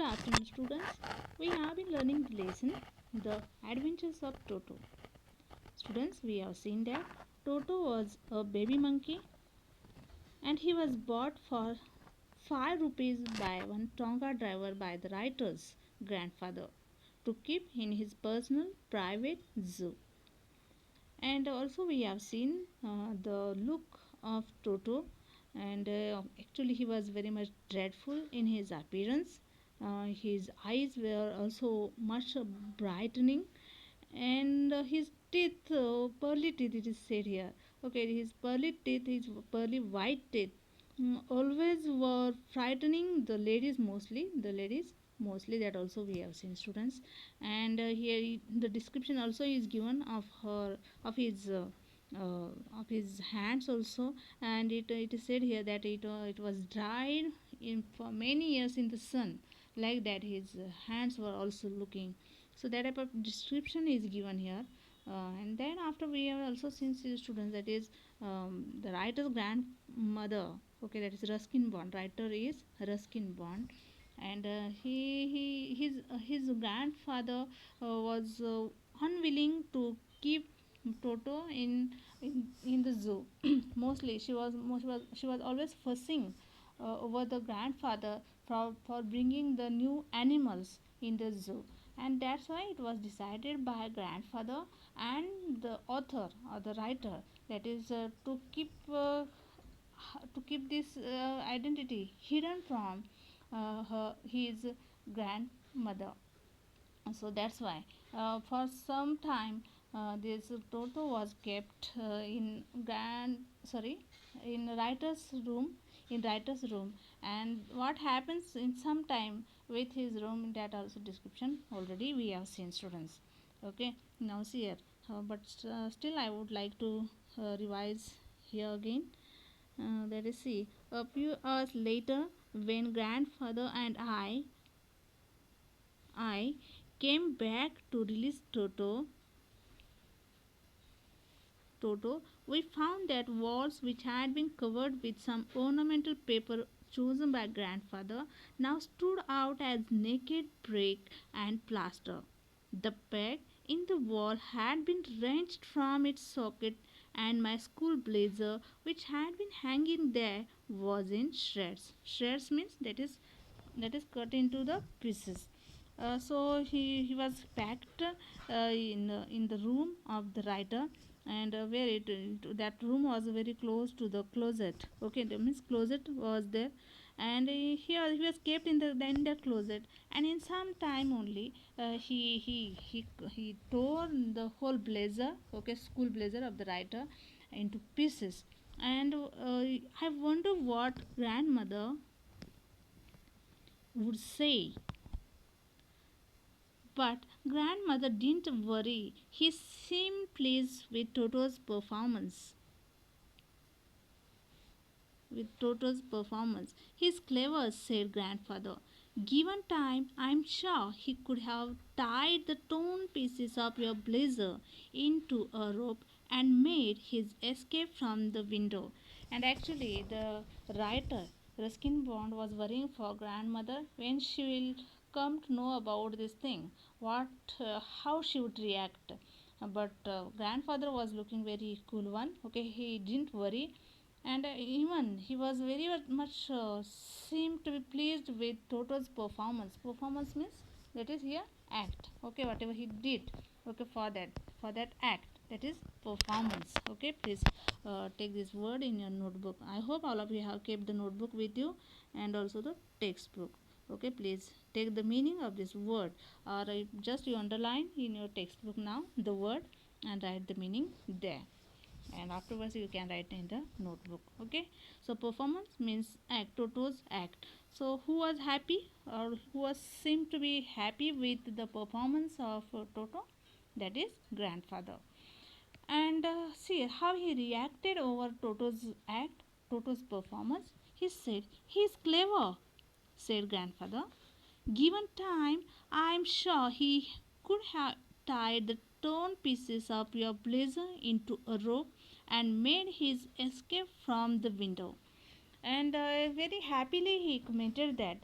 Good afternoon, students. We have been learning the lesson The Adventures of Toto. Students, we have seen that Toto was a baby monkey and he was bought for 5 rupees by one Tonga driver by the writer's grandfather to keep in his personal private zoo. And also, we have seen the look of Toto, and actually, he was very much dreadful in his appearance. His eyes were also much brightening, and his teeth, pearly teeth, it is said here. Okay, his pearly teeth, his pearly white teeth, always were frightening the ladies mostly, that also we have seen, students. And here the description also is given of her, of his uh, of his hands also. And it is said here that it was dried in for many years in the sun, like that his hands were also looking. So that type of description is given here. And then after, we have also seen students, that is the writer's grandmother. Okay, that is Ruskin Bond. Writer is Ruskin Bond. And his grandfather was unwilling to keep Toto in the zoo. Mostly, she was always fussing over the grandfather for bringing the new animals in the zoo. And that's why it was decided by grandfather and the author or the writer, that is to keep this identity hidden from his grandmother. So that's why for some time this Toto was kept in writer's room. And what happens in some time with his room, that also description already we have seen, students. Okay, now see here, but still I would like to revise here again. Let us see. A few hours later, when grandfather and I came back to release Toto, we found that walls which had been covered with some ornamental paper chosen by grandfather now stood out as naked brick and plaster. The peg in the wall had been wrenched from its socket, and my school blazer, which had been hanging there, was in shreds. Shreds means that is cut into the pieces. So he was packed in the room of the writer. And where that room was very close to the closet. Okay, that means closet was there. And he was kept in that closet. And in some time only, he tore the whole blazer, okay, school blazer of the writer, into pieces. And I wonder what grandmother would say. But grandmother didn't worry. He seemed pleased with Toto's performance. He's clever, said grandfather. Given time, I'm sure he could have tied the torn pieces of your blazer into a rope and made his escape from the window. And actually, the writer, Ruskin Bond, was worrying for grandmother when she will come to know about this thing, how she would react. But grandfather was looking very cool one. Okay, he didn't worry. And even he was very much seemed to be pleased with Toto's performance means, that is here, act. Okay, whatever he did, okay, for that act, that is performance. Okay, please take this word in your notebook. I hope all of you have kept the notebook with you, and also the textbook. Okay, please take the meaning of this word, or just you underline in your textbook now the word and write the meaning there, and afterwards you can write in the notebook. Okay, so performance means act. Toto's act. So who was happy, or who was seemed to be happy with the performance of Toto? That is grandfather. And see how he reacted over Toto's act, Toto's performance. He said, he's clever, said grandfather. Given time, I'm sure he could have tied the torn pieces of your blazer into a rope and made his escape from the window. And very happily he commented that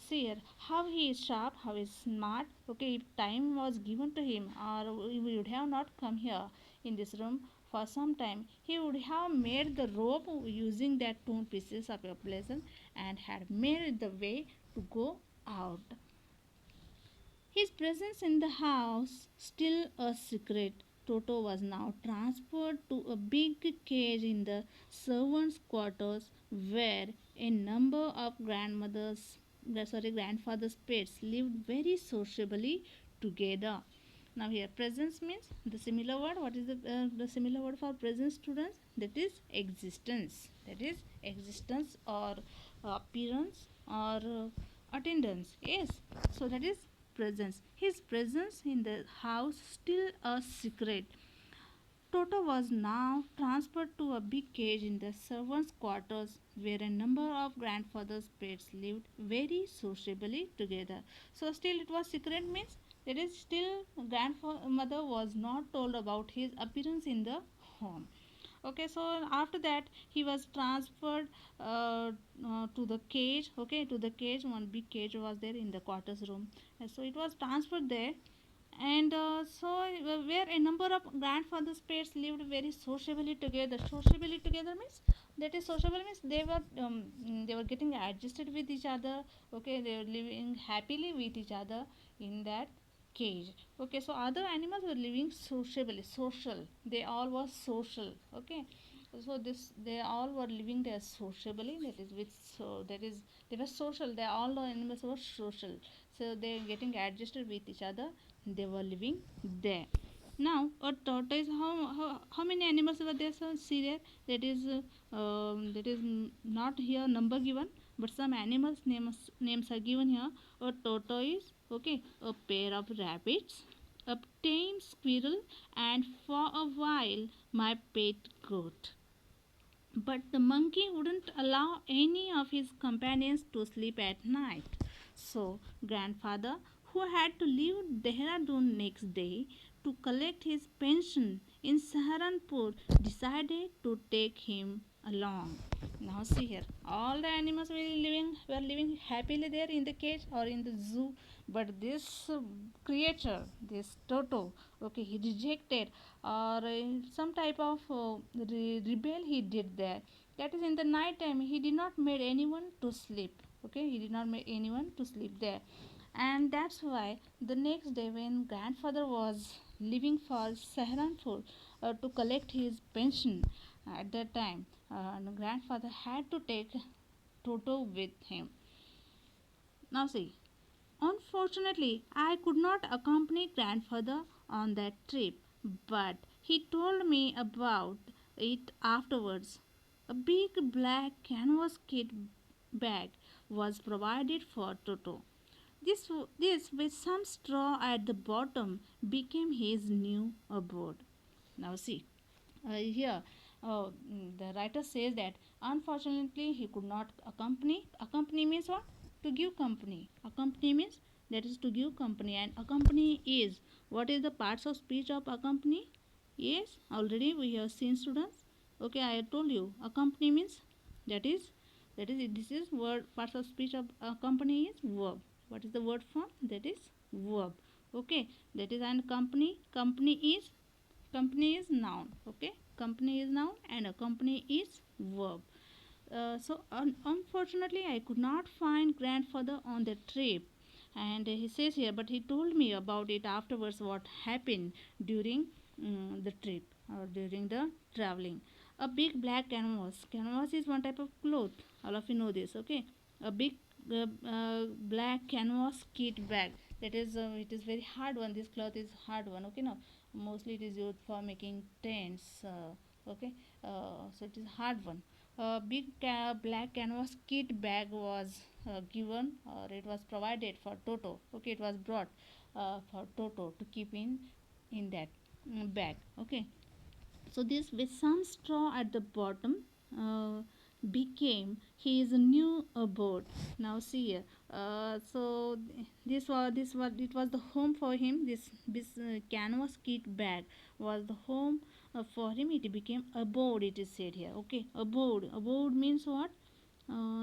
See here, how he is sharp, how he is smart. Okay, if time was given to him, or we would have not come here in this room for some time, he would have made the rope using that two pieces of a pleasant and had made the way to go out. His presence in the house still a secret. Toto was now transferred to a big cage in the servants' quarters where a number of grandfather's pets lived very sociably together. Now here presence means the similar word. What is the similar word for presence, students? That is existence. That is existence or appearance or attendance. Yes. So that is presence. His presence in the house still a secret. Toto was now transferred to a big cage in the servants' quarters where a number of grandfather's pets lived very sociably together. So, still, it was secret means that is still grandmother was not told about his appearance in the home. Okay, so after that he was transferred to the cage. Okay, to the cage, one big cage was there in the quarters room. And so it was transferred there, and where a number of grandfather's pets lived very sociably together. Sociably together means that is sociable means they were getting adjusted with each other. Okay, they were living happily with each other in that cage. Okay, so other animals were living sociably, social, they all were social. Okay, so this they all were living there sociably, that is with, so that is they were social, they all the animals were social, so they getting adjusted with each other, they were living there. Now a tortoise, how many animals were there? So see there, that is not here number given, but some animals names are given here. A tortoise, okay, a pair of rabbits, a tame squirrel, and for a while my pet goat. But the monkey wouldn't allow any of his companions to sleep at night. So, grandfather, who had to leave Dehradun next day to collect his pension in Saharanpur, decided to take him along. Now see here, all the animals were living happily there in the cage or in the zoo, but this creature, this Toto, okay, he rejected or some type of rebel he did there. That is in the night time he did not made anyone to sleep. Okay, he did not make anyone to sleep there, and that's why the next day when grandfather was leaving for Saharanpur to collect his pension, at that time grandfather had to take Toto with him. Now see, unfortunately, I could not accompany grandfather on that trip, but he told me about it afterwards. A big black canvas kit bag was provided for Toto. This, with some straw at the bottom, became his new abode. Now, see, here the writer says that unfortunately he could not accompany. Accompany means what? To give company. Accompany means that is to give company, and accompany is, what is the parts of speech of accompany? Yes, already we have seen, students. Okay, I told you accompany means that is, this is word, parts of speech of accompany is verb. What is the word form? That is verb. Okay, that is, and company is, company is noun. Okay, company is noun and a company is verb. Unfortunately I could not find grandfather on the trip, and he says here, but he told me about it afterwards, what happened during the trip or during the traveling. A big black canvas is one type of cloth, all of you know this. Okay, a big black canvas kit bag, that is it is very hard one, this cloth is hard one. Okay, now mostly it is used for making tents. Okay, so it is hard one. A big black canvas kit bag was given, or it was provided for Toto. Okay, it was brought for Toto to keep in that bag. Okay, so this with some straw at the bottom became his new abode. Now see here, so this was it was the home for him. This canvas kit bag was the home for him. It became abode, it is said here. Okay, abode means what,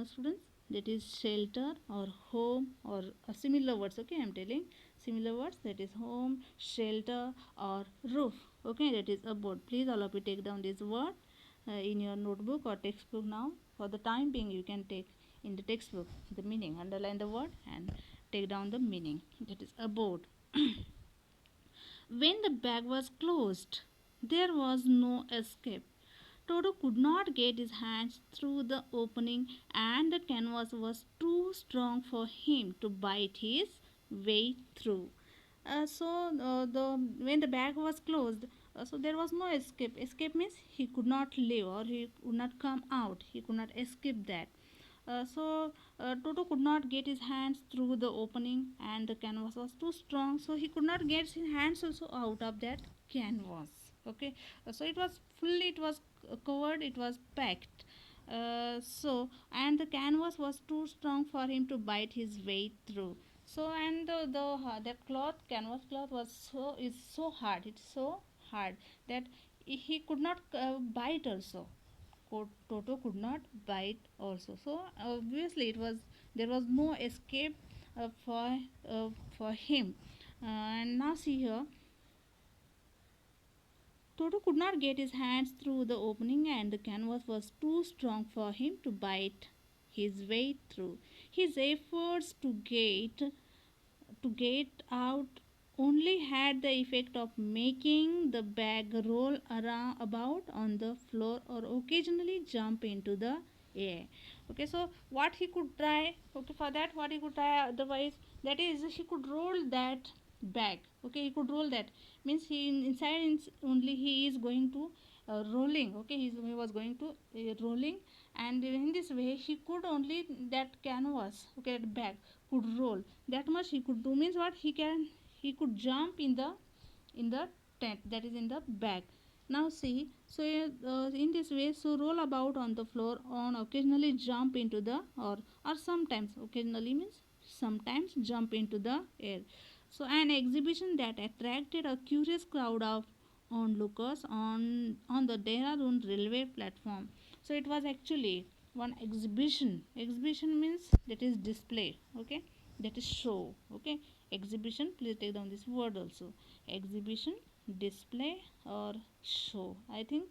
students? that is shelter or home or similar words. Okay, I'm telling similar words, that is home, shelter or roof. Okay, that is abode. Please all of you take down this word in your notebook or textbook now. For the time being, you can take in the textbook the meaning, underline the word and take down the meaning, that is abode. When the bag was closed, there was no escape. Toto could not get his hands through the opening, and the canvas was too strong for him to bite his way through. The when the bag was closed, so there was no escape. Escape means he could not leave or he could not come out. He could not escape that. Toto could not get his hands through the opening, and the canvas was too strong, so he could not get his hands also out of that canvas. Okay, so it was fully, it was covered, it was packed. And the canvas was too strong for him to bite his way through. So and the cloth, canvas cloth was so hard. It's so hard that he could not bite also. Toto could not bite also. So obviously it was, there was no escape for him. And now see here, Toto could not get his hands through the opening, and the canvas was too strong for him to bite his way through. His efforts to get out only had the effect of making the bag roll around about on the floor or occasionally jump into the air. Okay, so what he could try, okay, for that what he could try otherwise, that is he could roll that bag. Okay, he could roll that, means he inside only he is going to rolling. Okay, he was going to rolling, and in this way he could only, that canvas, okay, that bag could roll, that much he could do, means what he could jump in the tent, that is in the bag. Now see, so in this way, so roll about on the floor, on occasionally jump into the, or sometimes, occasionally means sometimes, jump into the air. So an exhibition that attracted a curious crowd of onlookers on the Dehradun railway platform. So it was actually one exhibition. Exhibition means that is display. Okay, that is show. Okay, exhibition, please take down this word also. Exhibition, display or show. I think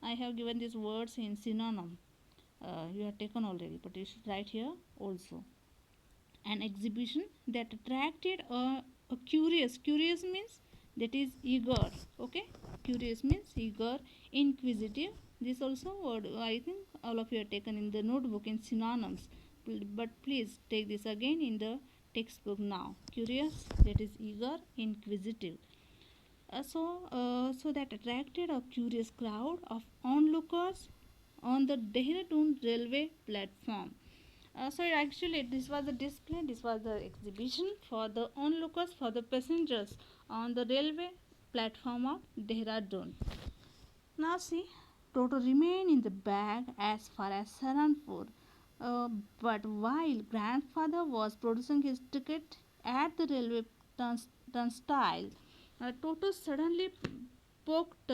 I have given these words in synonym. You have taken already, but you should write here also. An exhibition that attracted a curious means that is eager. Okay, curious means eager, inquisitive. This also word I think all of you have taken in the notebook in synonyms, but please take this again in the textbook now. Curious, that is eager, inquisitive. So that attracted a curious crowd of onlookers on the Dehradun railway platform. So actually this was the display, this was the exhibition for the onlookers, for the passengers on the railway platform of Dehradun. Now see, Toto remained in the bag as far as Saranpur. Uh, but while grandfather was producing his ticket at the railway turnstile, Toto suddenly poked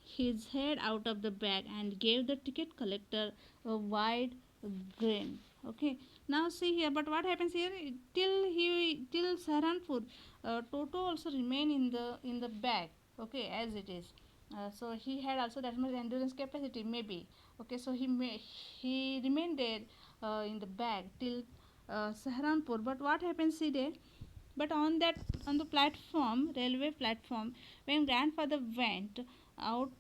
his head out of the bag and gave the ticket collector a wide grin. Okay, now see here, but what happens here, till Saharanpur, Toto also remain in the bag. Okay, as it is. So he had also that much endurance capacity, maybe. Okay, so he remained there in the bag till Saharanpur. But what happens, see there, but on the platform, railway platform, when grandfather went out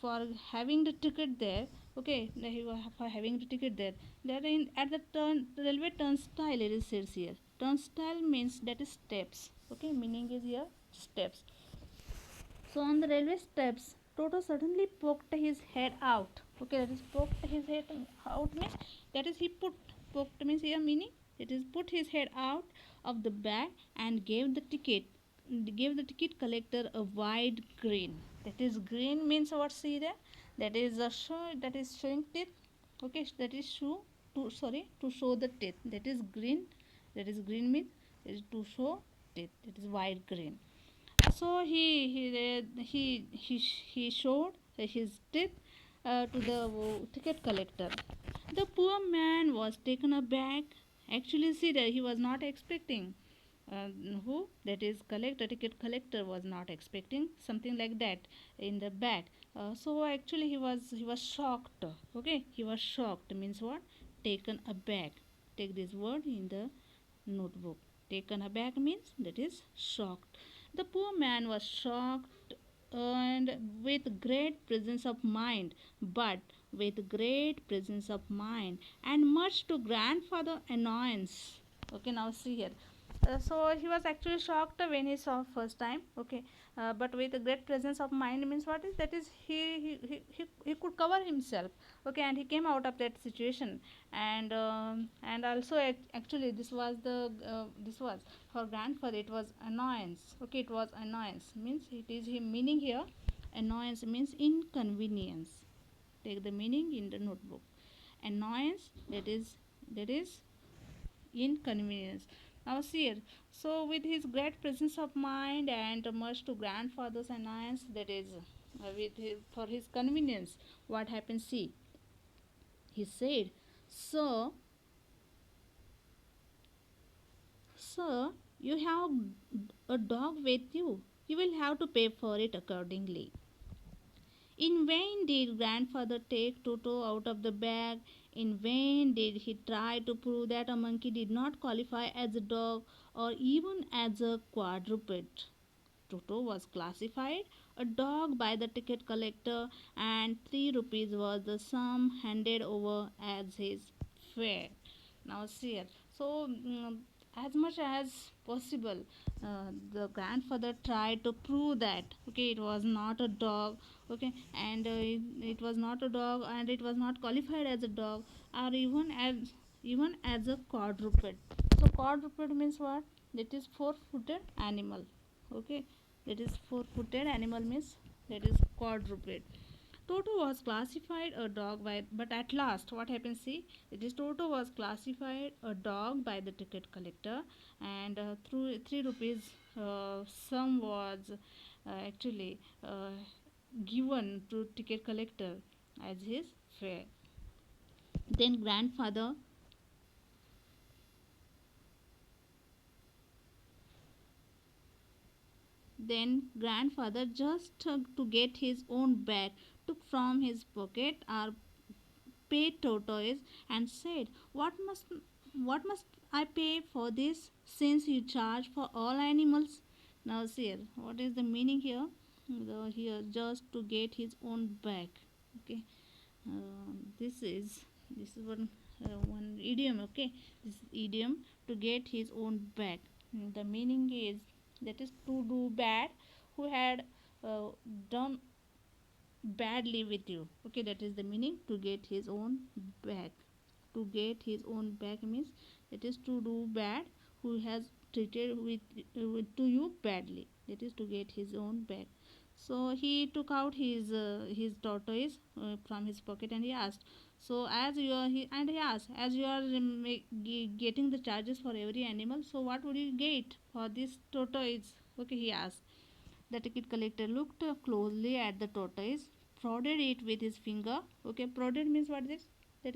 for having the ticket there, okay, he was for having the ticket there. There in at the railway turnstile, it is says here. Turnstile means that is steps. Okay, meaning is here steps. So on the railway steps, Toto suddenly poked his head out. Okay, that is poked his head out means that is he poked means here meaning it is put his head out of the bag and gave the ticket collector a wide grin. That is grin means what, see there, that is a show, that is showing teeth. Okay, that is show to show the teeth. That is grin. That is grin means is to show teeth. It is wide grin. So he showed his teeth to the ticket collector. The poor man was taken aback. Actually, see that he was not expecting. Uh, who that is collector ticket collector was not expecting something like that in the bag. So actually he was shocked. Okay, he was shocked means what? Taken aback. Take this word in the notebook. Taken aback means that is shocked. The poor man was shocked and with great presence of mind, but with great presence of mind, and much to grandfather annoyance. Okay, now see here. So he was actually shocked when he saw first time. Okay, but with a great presence of mind means what is that is he could cover himself. Okay, and he came out of that situation. And also actually this was for grandfather, it was annoyance. Okay, it was annoyance means it is him meaning here. Annoyance means inconvenience. Take the meaning in the notebook. Annoyance, that is inconvenience. Now see here. So with his great presence of mind and much to grandfather's annoyance, that is for his convenience, what happened? See, he said, "Sir, sir, you have a dog with you. You will have to pay for it accordingly." In vain did grandfather take Toto out of the bag. In vain did he try to prove that a monkey did not qualify as a dog or even as a quadruped. Toto was classified a dog by the ticket collector, and 3 rupees was the sum handed over as his fare. Now see here. So as much as possible, the grandfather tried to prove that okay, it was not a dog. Okay, and it was not a dog, and it was not qualified as a dog, or even as a quadruped. So quadruped means what? That is four-footed animal. Okay, that is four-footed animal means that is quadruped. Toto was classified a dog by, but at last, what happened? See, it is Toto was classified a dog by the ticket collector, and through 3 rupees, sum was actually given to ticket collector as his fare. Then grandfather just to get his own bag took from his pocket or paid tortoise and said, what must I pay for this, since you charge for all animals?" Now see what is the meaning here. Here just to get his own bag. Okay, this is one idiom. Okay, this idiom, to get his own back. The meaning is that is to do bad, who had uh, done badly with you. Okay, that is the meaning, to get his own back. To get his own back means it is to do bad, who has treated with to you badly. That is to get his own back. So he took out his tortoise from his pocket, and he asked, so as you are he and he asked, as you are getting the charges for every animal, so what would you get for this tortoise? Okay, he asked. The ticket collector looked closely at the tortoise, prodded it with his finger. Okay, prodded means what this? That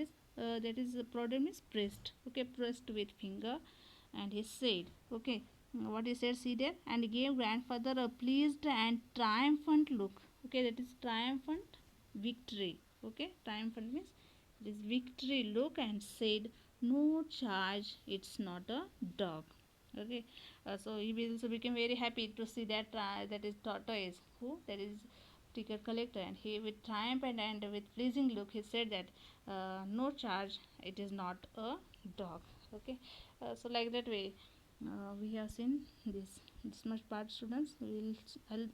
is prodded means pressed. Okay, pressed with finger, and he said, okay, what he said, see there, and gave grandfather a pleased and triumphant look. Okay, that is triumphant, victory. Okay, triumphant means this victory look, and said, "No charge. It's not a dog." Okay, so he also became very happy to see that that is tortoise, who that is ticket collector, and he with triumph and with pleasing look he said that no charge, it is not a dog. Okay, so like that way we have seen this much part, students.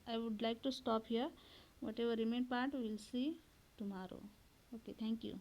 I would like to stop here. Whatever remain part we will see tomorrow. Okay, thank you.